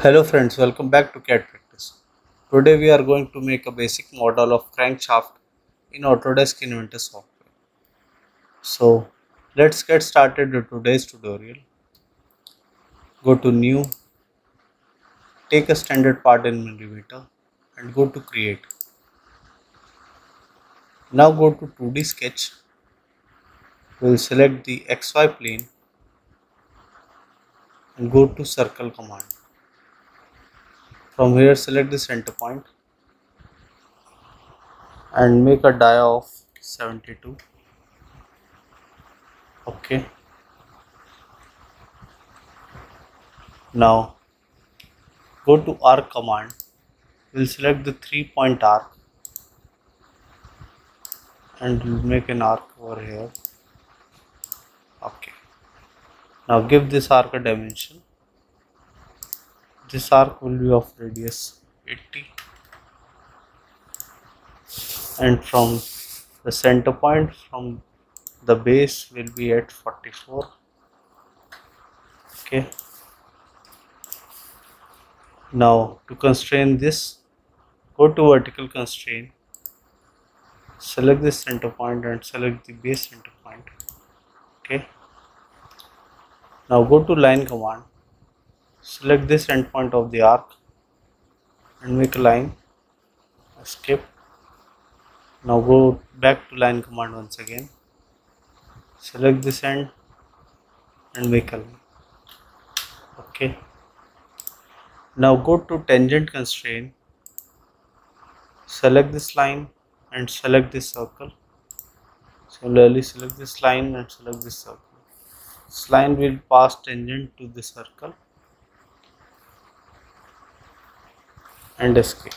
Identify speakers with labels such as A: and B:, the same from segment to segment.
A: Hello friends, welcome back to CAD Practice. Today we are going to make a basic model of crankshaft in Autodesk Inventor software. So let's get started with today's tutorial. Go to New, take a standard part in Inventor and go to Create. Now go to 2D Sketch. We'll select the XY plane and go to Circle command. From here select the center point and make a dia of 72. Okay. Now go to arc command. We'll select the 3-point arc and we'll make an arc over here. Okay. Now give this arc a dimension. This arc will be of radius 80 and from the center point from the base will be at 44. Okay. Now to constrain this, go to vertical constraint, select this center point and select the base center point. Okay. Now go to line command, select this endpoint of the arc and make a line, escape. Now go back to line command once again, select this end and make a line. Okay. Now go to tangent constraint, select this line and select this circle. Similarly select this line and select this circle. This line will pass tangent to the circle and escape.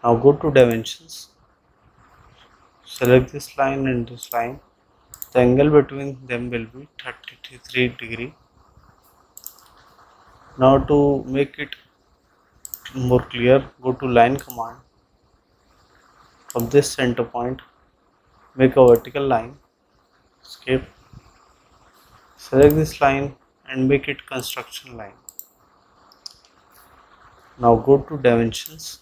A: Now go to dimensions, select this line and this line. The angle between them will be 33 degree. Now to make it more clear, go to line command. From this center point, make a vertical line, escape. Select this line and make it construction line. Now go to dimensions.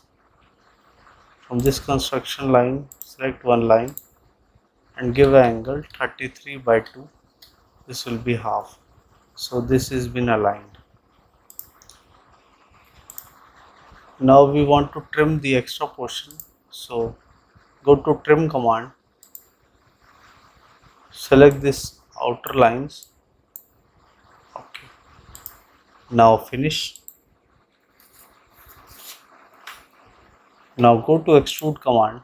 A: From this construction line, select one line and give an angle 33 by 2. This will be half. So this has been aligned. Now we want to trim the extra portion. So go to trim command. Select this outer lines. Okay. Now finish. Now go to extrude command.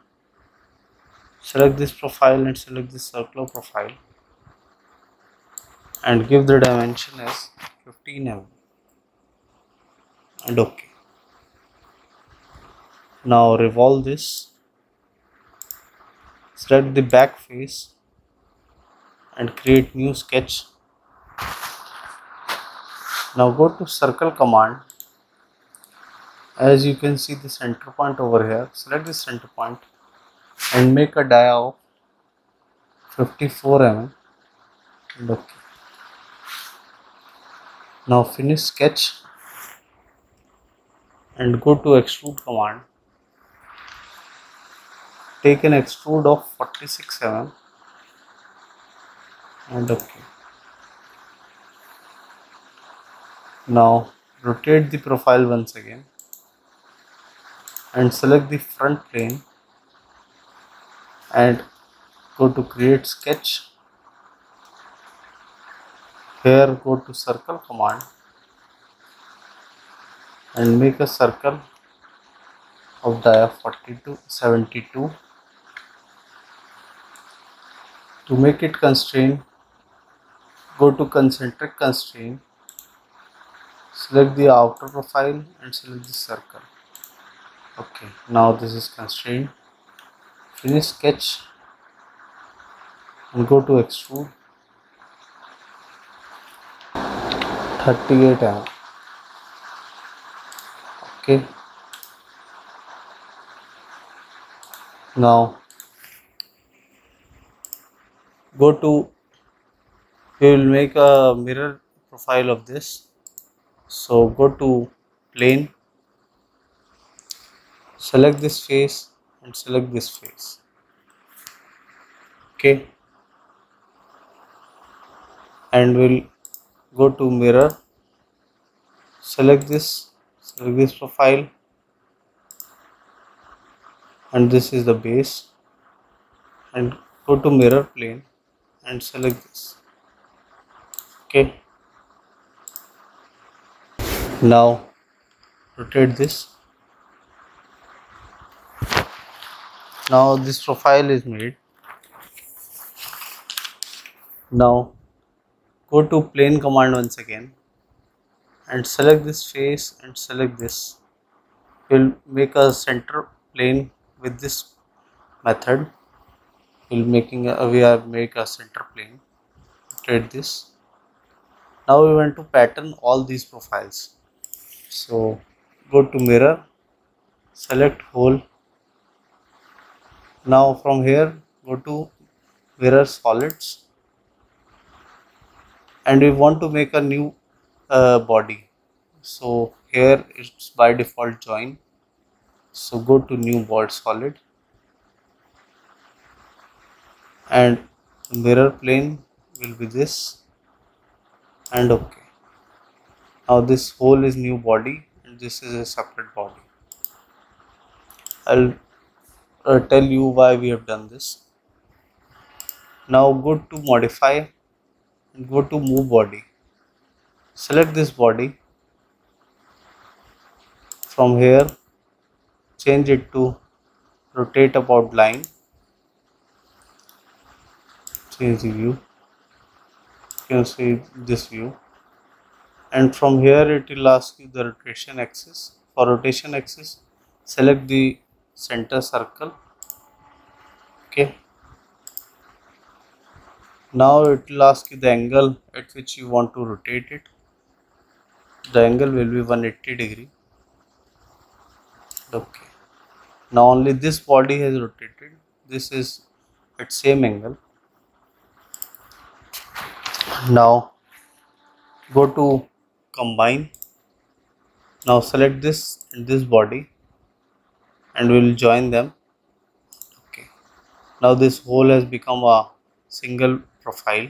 A: Select this profile and select this circular profile and give the dimension as 15 mm and OK. Now revolve this, select the back face and create new sketch. Now go to circle command. As you can see the center point over here, select the center point and make a dia of 54 mm and OK. Now finish sketch and go to extrude command. Take an extrude of 46 mm and OK. Now rotate the profile once again and select the front plane and go to create sketch. Here go to circle command and make a circle of dia 72. To make it constraint, go to concentric constraint, select the outer profile and select the circle. Okay, now this is constraint. Finish sketch and go to extrude 38 mm. Okay. Now go to, we will make a mirror profile of this. So go to plane, select this face and select this face. Okay, and we'll go to mirror, select this profile, and this is the base, and go to mirror plane and select this. Okay, now rotate this. Now this profile is made. Now go to plane command once again and select this face and select this. We'll make a center plane with this method. We are make a center plane. Rotate this. Now we want to pattern all these profiles. So go to mirror, select hole. Now from here go to mirror solids, and we want to make a new body. So here it's by default join. So go to new board solid, and mirror plane will be this, and okay. Now this hole is new body and this is a separate body. I'll tell you why we have done this. Now go to modify and go to move body. Select this body. From here change it to rotate about line. Change the view. You can see this view, and from here it will ask you the rotation axis. For rotation axis, select the center circle. Okay, now it will ask you the angle at which you want to rotate it. The angle will be 180 degree. Okay, now only this body has rotated. This is at same angle. Now go to combine. Now select this and this body and we will join them. Okay, now this hole has become a single profile.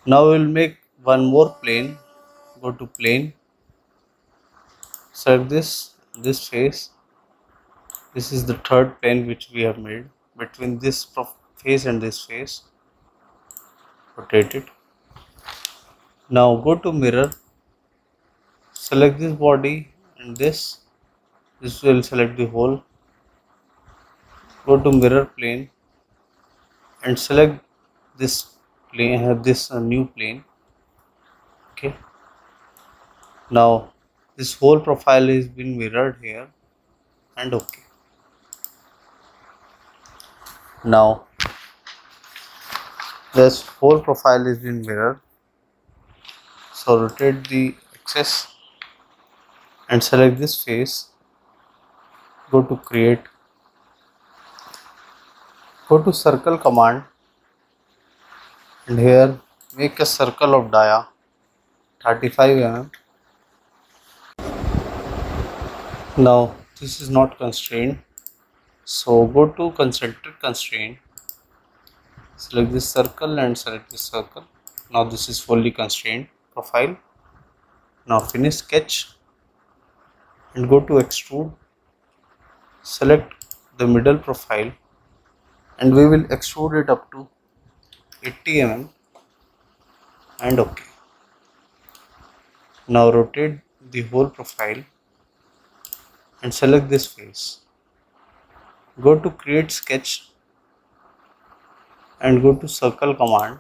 A: Now we will make one more plane. Go to plane, select this face. This is the third plane which we have made between this face and this face. Rotate it. Now go to mirror, select this body and this will select the whole. Go to mirror plane and select this plane, this new plane. Okay, now this whole profile is been mirrored here, and okay. Now this whole profile is been mirrored. So rotate the axis and select this face. Go to create. Go to circle command and here make a circle of dia 35 mm. Now this is not constrained, so go to concentric constraint, select this circle and select this circle. Now this is fully constrained profile. Now finish sketch and go to extrude, select the middle profile and we will extrude it up to 80 mm and okay. Now rotate the whole profile and select this face. Go to create sketch and go to circle command.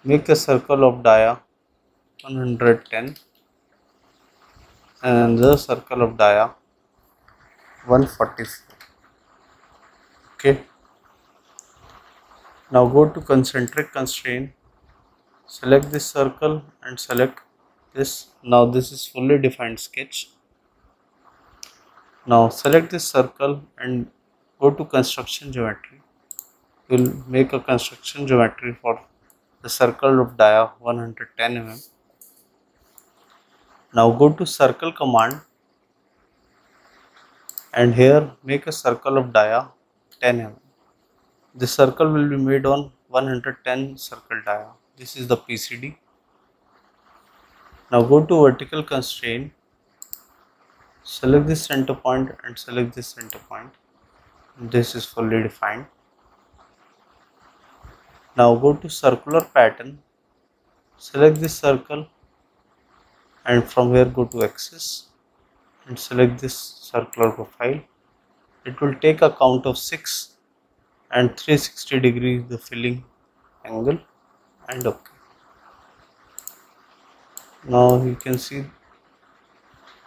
A: Make a circle of dia 110 and the circle of dia 144. Okay. Now go to concentric constraint, select this circle and select this. Now this is fully defined sketch. Now select this circle and go to construction geometry. We'll make a construction geometry for the circle of dia 110 mm. Now go to circle command and here make a circle of dia 10 mm. This circle will be made on 110 circle dia. This is the PCD. Now go to vertical constraint, select this center point and select this center point. This is fully defined. Now go to circular pattern, select this circle and from here go to axis and select this circular profile. It will take a count of 6 and 360 degrees the filling angle and OK. Now you can see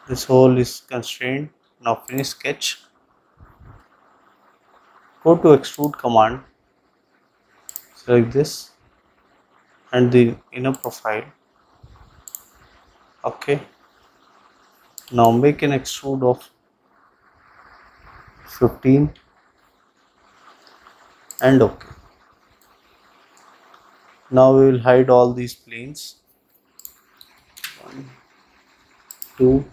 A: this hole is constrained. Now finish sketch. Go to extrude command, select this and the inner profile. OK. Now make an extrude of 15 and OK. Now we will hide all these planes. 1, 2,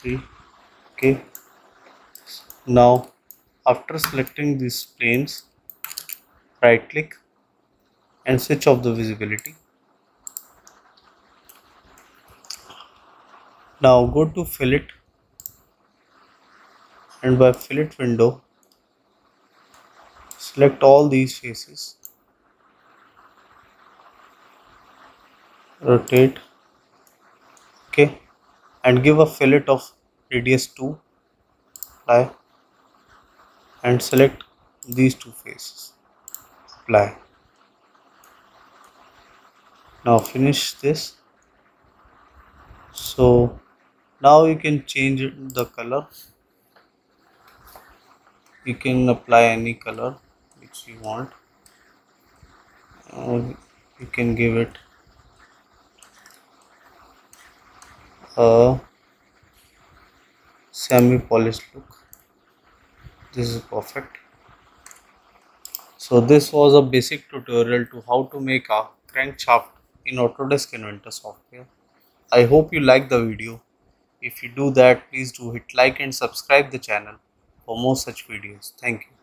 A: 3. OK. Now after selecting these planes, right click and switch off the visibility. Now go to fillet and by fillet window select all these faces, rotate, OK, and give a fillet of radius 2, apply and select these two faces, apply. Now finish this. So now you can change the color. You can apply any color which you want. You can give it a semi-polished look. This is perfect. So this was a basic tutorial to how to make a crankshaft in Autodesk Inventor software. I hope you like the video. If you do that, please do hit like and subscribe the channel for more such videos. Thank you.